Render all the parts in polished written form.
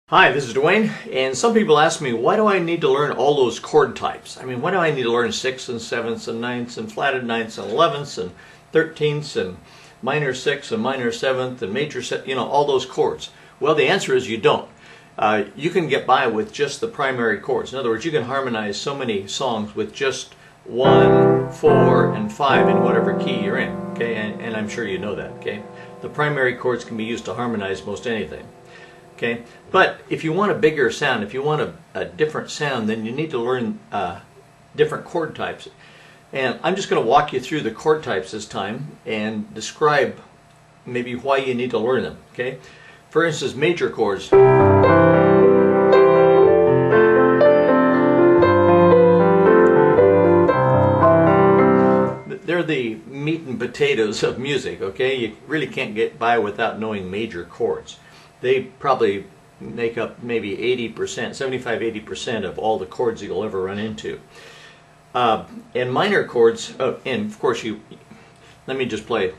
Hi, this is Dwayne, and some people ask me, why do I need to learn all those chord types? I mean, why do I need to learn 6th and 7th and 9th and flatted 9ths and 11ths and 13ths and minor 6th and minor 7th and major 7th, all those chords? Well, the answer is you don't. You can get by with just the primary chords. In other words, you can harmonize so many songs with just 1, 4, and 5 in whatever key you're in, okay? And I'm sure you know that, okay? The primary chords can be used to harmonize most anything. Okay, but if you want a bigger sound, if you want a different sound, then you need to learn different chord types. And I'm just going to walk you through the chord types this time and describe maybe why you need to learn them. Okay, for instance, major chords. They're the meat and potatoes of music. Okay, you really can't get by without knowing major chords. They probably make up maybe 80%, 75-80% of all the chords you'll ever run into. And minor chords, and of course let me just play.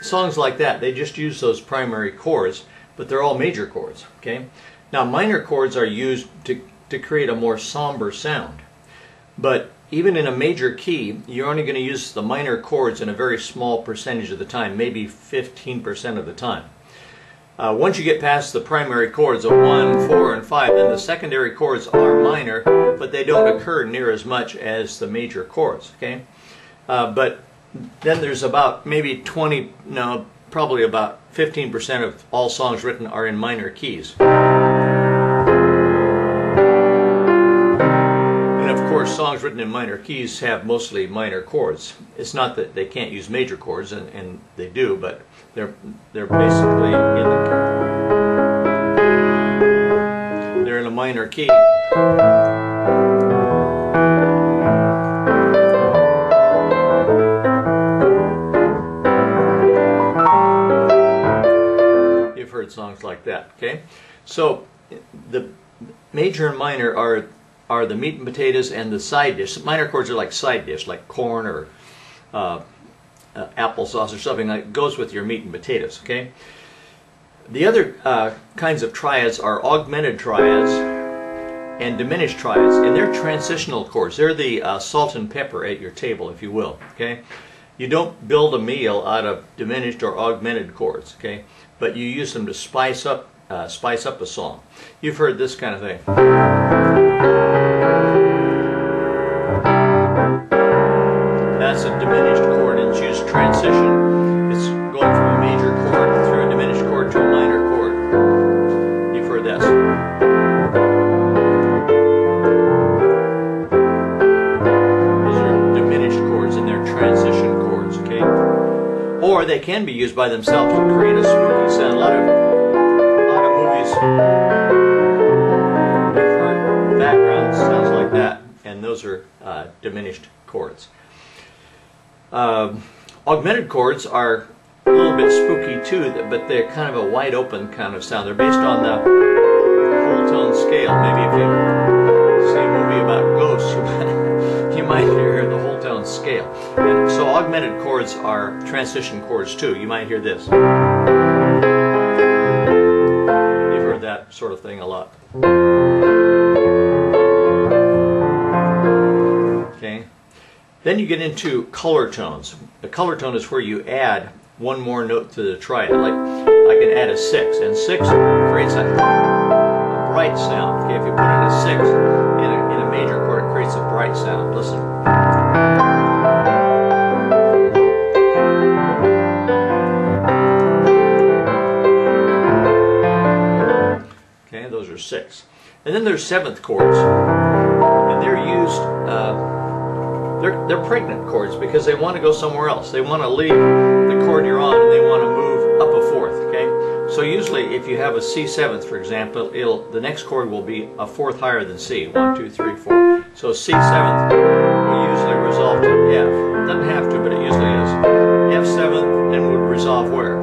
Songs like that, they just use those primary chords, but they're all major chords. Okay. Now minor chords are used to create a more somber sound. But even in a major key, you're only going to use the minor chords in a very small percentage of the time, maybe 15% of the time. Once you get past the primary chords of 1, 4, and 5, then the secondary chords are minor, but they don't occur near as much as the major chords. Okay, but then there's about maybe probably about 15% of all songs written are in minor keys. Songs written in minor keys have mostly minor chords. It's not that they can't use major chords, and they do, but they're basically they're in a minor key. You've heard songs like that, okay? So the major and minor are the meat and potatoes and the side dish. Minor chords are like side dish, like corn or applesauce or something that goes with your meat and potatoes. Okay. The other kinds of triads are augmented triads and diminished triads, and they're transitional chords. They're the salt and pepper at your table, if you will. Okay. You don't build a meal out of diminished or augmented chords. Okay, but you use them to spice up a song. You've heard this kind of thing. That's a diminished chord, and it's used transition. It's going from a major chord through a diminished chord to a minor chord. You've heard this. Those are diminished chords, and they're transition chords, okay? Or they can be used by themselves to create a spooky sound. A lot of movies, you've heard background sounds like that, and those are diminished chords. Augmented chords are a little bit spooky too, but they're kind of a wide open kind of sound. They're based on the whole tone scale. Maybe if you see a movie about ghosts, you might hear the whole tone scale. And so augmented chords are transition chords too. You might hear this. You've heard that sort of thing a lot. Okay. Then you get into color tones. The color tone is where you add one more note to the triad. Like I can add a 6, and 6 creates a bright sound. Okay, if you put in a 6 in a major chord, it creates a bright sound. Listen. Okay, those are 6. And then there's 7th chords, and they're used. They're pregnant chords because they want to go somewhere else. They want to leave the chord you're on and they want to move up a 4th. Okay, so usually if you have a C7th, for example, the next chord will be a 4th higher than C. 1, 2, 3, 4. So C7th will usually resolve to F. It doesn't have to, but it usually is. F7th then would resolve where?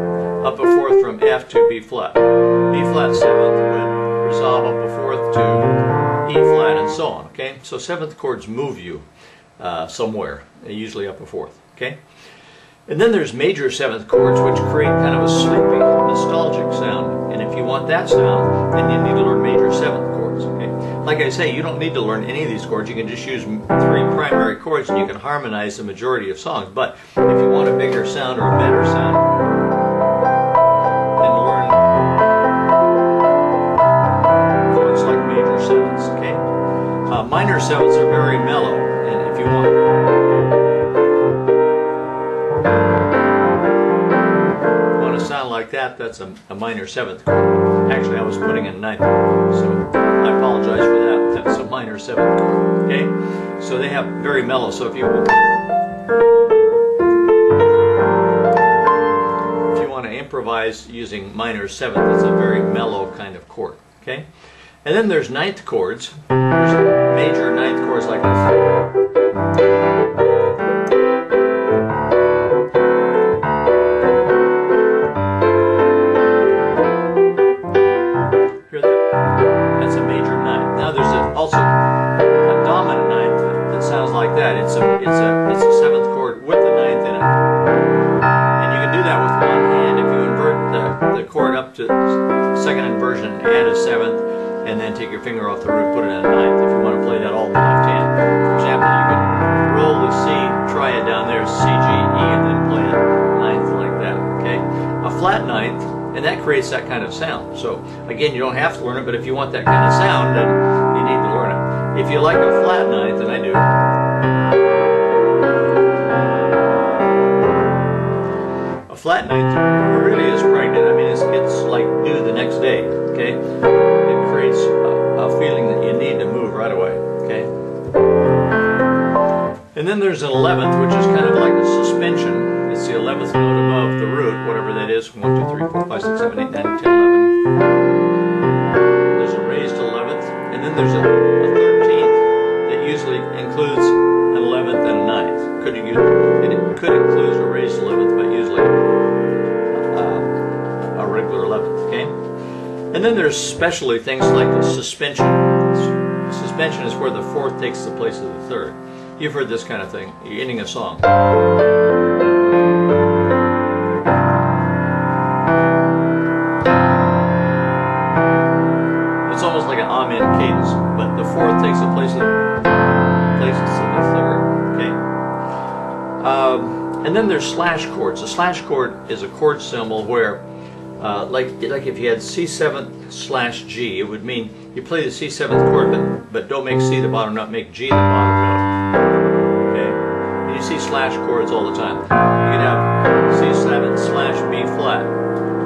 Up a 4th from F to B flat. B flat 7th would resolve up a 4th to E flat, and so on. Okay, so seventh chords move you somewhere, usually up a fourth. Okay, and then there's major seventh chords, which create kind of a sleepy, nostalgic sound. And if you want that sound, then you need to learn major seventh chords. Okay, like I say, you don't need to learn any of these chords. You can just use three primary chords, and you can harmonize the majority of songs. But if you want a bigger sound or a better sound, then learn chords like major sevenths. Okay, minor sevenths are very mellow, and if you want sound like that, that's a minor seventh chord. Actually, I was putting in ninth chord, so I apologize for that. That's a minor seventh chord. Okay, so they have very mellow. So if you want to improvise using minor seventh, it's a very mellow kind of chord. Okay, and then there's ninth chords. There's major ninth chords like this. Also a dominant ninth that sounds like that. It's a seventh chord with the ninth in it, and you can do that with one hand. If you invert the chord up to second inversion, add a seventh, and then take your finger off the root, put it in a ninth. If you want to play that all in the left hand, for example, you could roll the C triad down there, C, G, E, and then play it ninth like that. Okay, a flat ninth. And that creates that kind of sound. So again, you don't have to learn it, but if you want that kind of sound, then you need to learn it. If you like a flat ninth, and I do, a flat ninth really is pregnant. I mean, it's like due the next day. Okay, it creates a feeling that you need to move right away. Okay, and then there's an 11th, which is kind of like a suspension. It's the 11th note above the root, whatever that is. 1, 2, 3, 4, 5, 6, 7, 8, 9, 10, 11. There's a raised 11th, and then there's a 13th that usually includes an 11th and a 9th. It could include a raised 11th, but usually a regular 11th. Okay, and then there's specially things like the suspension. Suspension is where the fourth takes the place of the third. You've heard this kind of thing. You're ending a song. It's almost like an amen cadence, but the fourth takes the places of the third. Okay. And then there's slash chords. A slash chord is a chord symbol where, like if you had C7 slash G, it would mean you play the C7th chord, but don't make C the bottom note, make G the bottom note. Okay. And you see slash chords all the time. You can have C7 slash B flat.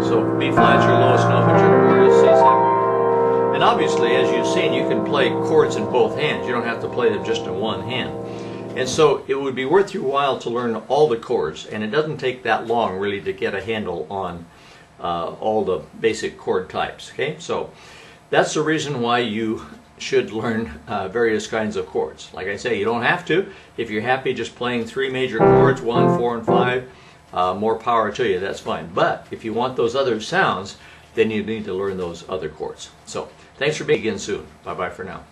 So B flat's your lowest note, but your chord is C7. And obviously, as you've seen, you can play chords in both hands. You don't have to play them just in one hand. And so it would be worth your while to learn all the chords, and it doesn't take that long really to get a handle on all the basic chord types. Okay, so that's the reason why you should learn various kinds of chords. Like I say, you don't have to. If you're happy just playing three major chords, 1, 4, and 5, more power to you, that's fine. But if you want those other sounds, then you need to learn those other chords. So thanks for being again soon. Bye-bye for now.